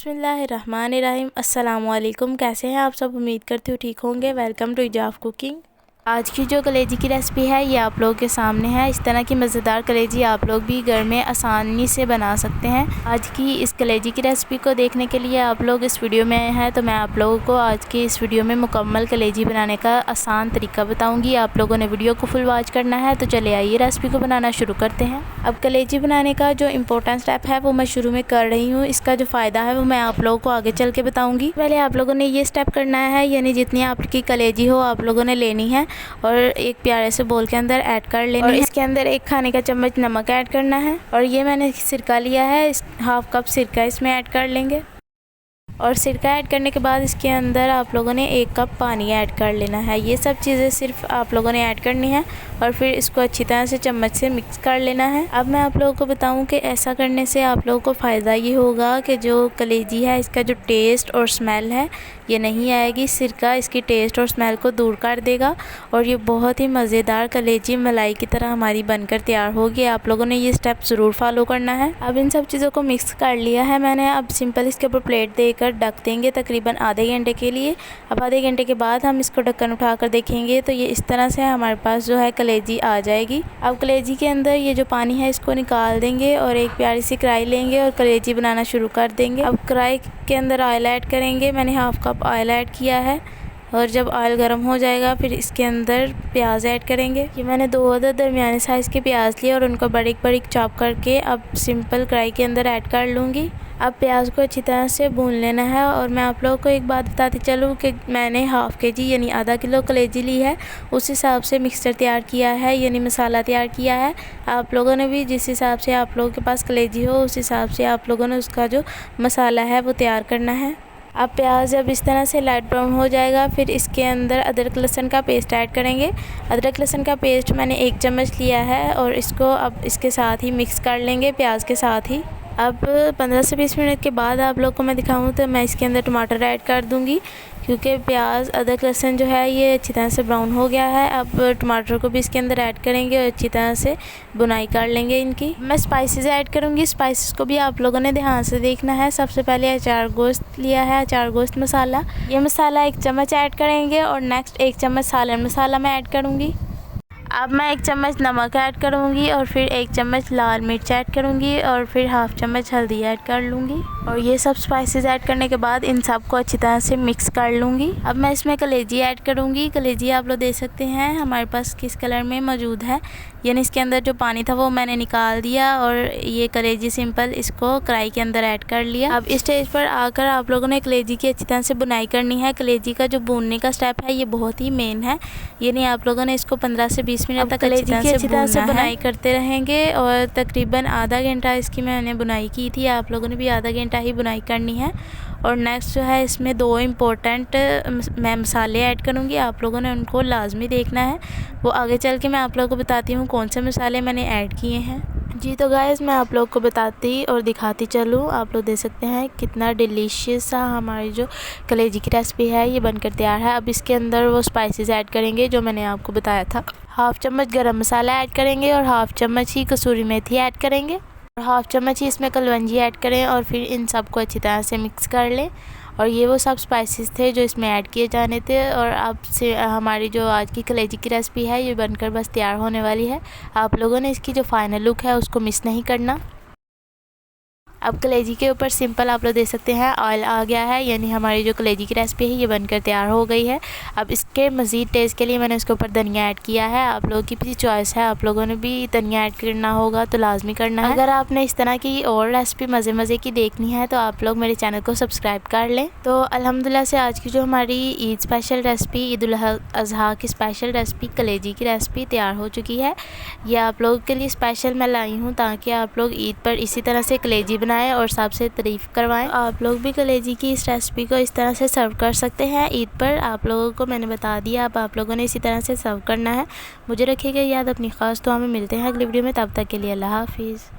बिस्मिल्लाहिर्रहमानिर्रहीम। अस्सलामुअलैकुम। कैसे हैं आप सब? उम्मीद करती हूँ ठीक होंगे। Welcome to Izaaf cooking. आज की जो कलेजी की रेसिपी है ये आप लोगों के सामने है। इस तरह की मज़ेदार कलेजी आप लोग भी घर में आसानी से बना सकते हैं। आज की इस कलेजी की रेसिपी को देखने के लिए आप लोग इस वीडियो में आए हैं, तो मैं आप लोगों को आज की इस वीडियो में मुकम्मल कलेजी बनाने का आसान तरीका बताऊंगी। आप लोगों ने वीडियो को फुल वॉच करना है। तो चले आइए रेसिपी को बनाना शुरू करते हैं। अब कलेजी बनाने का जो इम्पोर्टेंट स्टेप है वो मैं शुरू में कर रही हूँ। इसका जो फ़ायदा है वो मैं आप लोगों को आगे चल के बताऊँगी। पहले आप लोगों ने ये स्टेप करना है, यानी जितनी आपकी कलेजी हो आप लोगों ने लेनी है और एक प्यारे से बोल के अंदर ऐड कर लेनी है। इसके अंदर 1 खाने का चम्मच नमक ऐड करना है और ये मैंने सिरका लिया है, हाफ कप सिरका इसमें ऐड कर लेंगे। और सिरका ऐड करने के बाद इसके अंदर आप लोगों ने 1 कप पानी ऐड कर लेना है। ये सब चीज़ें सिर्फ आप लोगों ने ऐड करनी है और फिर इसको अच्छी तरह से चम्मच से मिक्स कर लेना है। अब मैं आप लोगों को बताऊं कि ऐसा करने से आप लोगों को फ़ायदा ये होगा कि जो कलेजी है इसका जो टेस्ट और स्मेल है ये नहीं आएगी। सिरका इसकी टेस्ट और स्मेल को दूर कर देगा और ये बहुत ही मज़ेदार कलेजी मलाई की तरह हमारी बनकर तैयार होगी। आप लोगों ने ये स्टेप ज़रूर फॉलो करना है। अब इन सब चीज़ों को मिक्स कर लिया है मैंने। अब सिंपल इसके ऊपर प्लेट देकर ढक देंगे तकरीबन आधे घंटे के लिए। अब आधे घंटे के बाद हम इसको ढक्कन उठाकर देखेंगे तो ये इस तरह से हमारे पास जो है कलेजी आ जाएगी। अब कलेजी के अंदर ये जो पानी है इसको निकाल देंगे और एक प्यारी सी कढ़ाई लेंगे और कलेजी बनाना शुरू कर देंगे। अब कढ़ाई के अंदर ऑयल ऐड करेंगे। मैंने हाफ कप ऑयल ऐड किया है और जब ऑयल गर्म हो जाएगा फिर इसके अंदर प्याज ऐड करेंगे। ये मैंने 2 अदद दरमियाने साइज़ के प्याज लिए और उनको बारीक बारीक चॉप करके अब सिंपल कढ़ाई के अंदर ऐड कर लूँगी। अब प्याज को अच्छी तरह से भून लेना है। और मैं आप लोगों को एक बात बताती चलूँ कि मैंने हाफ़ केजी यानी आधा किलो कलेजी ली है, उस हिसाब से मिक्सचर तैयार किया है, यानी मसाला तैयार किया है। आप लोगों ने भी जिस हिसाब से आप लोगों के पास कलेजी हो उस हिसाब से आप लोगों ने उसका जो मसाला है वो तैयार करना है। अब प्याज जब इस तरह से लाइट ब्राउन हो जाएगा फिर इसके अंदर अदरक लहसुन का पेस्ट ऐड करेंगे। अदरक लहसुन का पेस्ट मैंने 1 चम्मच लिया है और इसको अब इसके साथ ही मिक्स कर लेंगे प्याज के साथ ही। अब 15 से 20 मिनट के बाद आप लोग को मैं दिखाऊं तो मैं इसके अंदर टमाटर ऐड कर दूंगी, क्योंकि प्याज अदरक लहसुन जो है ये अच्छी तरह से ब्राउन हो गया है। अब टमाटर को भी इसके अंदर ऐड करेंगे और अच्छी तरह से बुनाई कर लेंगे इनकी। मैं स्पाइसेस ऐड करूँगी। स्पाइसेस को भी आप लोगों ने ध्यान से देखना है। सबसे पहले अचार गोश्त लिया है, अचार गोश्त मसाला, ये मसाला 1 चम्मच ऐड करेंगे और नेक्स्ट 1 चम्मच सालन मसाला मैं ऐड करूँगी। अब मैं 1 चम्मच नमक ऐड करूँगी और फिर 1 चम्मच लाल मिर्च ऐड करूँगी और फिर हाफ चम्मच हल्दी ऐड कर लूँगी। और ये सब स्पाइसेस ऐड करने के बाद इन सब को अच्छी तरह से मिक्स कर लूँगी। अब मैं इसमें कलेजी ऐड करूँगी। कलेजी आप लोग देख सकते हैं हमारे पास किस कलर में मौजूद है, यानी इसके अंदर जो पानी था वो मैंने निकाल दिया और ये कलेजी सिंपल इसको कढ़ाई के अंदर ऐड कर लिया। अब इस स्टेज पर आकर आप लोगों ने कलेजी की अच्छी तरह से बुनाई करनी है। कलेजी का जो भूनने का स्टेप है ये बहुत ही मेन है, यानी आप लोगों ने इसको 15 से 20 मिनट तक कलेजी की अच्छी तरह से बुनाई करते रहेंगे और तकरीबन आधा घंटा इसकी मैंने बुनाई की थी। आप लोगों ने भी आधा घंटा ही बुनाई करनी है। और नेक्स्ट जो है इसमें 2 इम्पोर्टेंट मैं मसाले ऐड करूँगी, आप लोगों ने उनको लाजमी देखना है। वो आगे चल के मैं आप लोगों को बताती हूँ कौन से मसाले मैंने ऐड किए हैं। जी तो गाइस मैं आप लोग को बताती और दिखाती चलूँ। आप लोग देख सकते हैं कितना डिलीशियस सा हमारी जो कलेजी की रेसिपी है ये बनकर तैयार है। अब इसके अंदर वो स्पाइसेस ऐड करेंगे जो मैंने आपको बताया था। हाफ चम्मच गरम मसाला ऐड करेंगे और हाफ चम्मच ही कसूरी मेथी ऐड करेंगे और हाफ चम्मच ही इसमें कलवंजी ऐड करें और फिर इन सब को अच्छी तरह से मिक्स कर लें। और ये वो सब स्पाइसेस थे जो इसमें ऐड किए जाने थे। और अब से हमारी जो आज की कलेजी की रेसिपी है ये बनकर बस तैयार होने वाली है। आप लोगों ने इसकी जो फाइनल लुक है उसको मिस नहीं करना। अब कलेजी के ऊपर सिंपल आप लोग देख सकते हैं ऑयल आ गया है, यानी हमारी जो कलेजी की रेसिपी है ये बनकर तैयार हो गई है। अब इसके मज़ीद टेस्ट के लिए मैंने उसके ऊपर धनिया ऐड किया है। आप लोगों की भी चॉइस है, आप लोगों ने भी धनिया ऐड करना होगा तो लाजमी करना है। अगर आपने इस तरह की और रेसिपी मज़े मज़े की देखनी है तो आप लोग मेरे चैनल को सब्सक्राइब कर लें। तो अल्हम्दुलिल्लाह से आज की जो हमारी ईद स्पेशल रेसिपी, ईद उल अज़हा की स्पेशल रेसिपी कलेजी की रेसिपी तैयार हो चुकी है। ये आप लोगों के लिए स्पेशल मैं लाई हूँ ताकि आप लोग ईद पर इसी तरह से कलेजी बनाएं और सबसे तारीफ़ करवाएं। आप लोग भी कलेजी की इस रेसिपी को इस तरह से सर्व कर सकते हैं ईद पर। आप लोगों को मैंने बता दिया, अब आप लोगों ने इसी तरह से सर्व करना है। मुझे रखिएगा याद, अपनी ख़ास दुआ में मिलते हैं अगली वीडियो में। तब तक के लिए अल्लाह हाफिज़।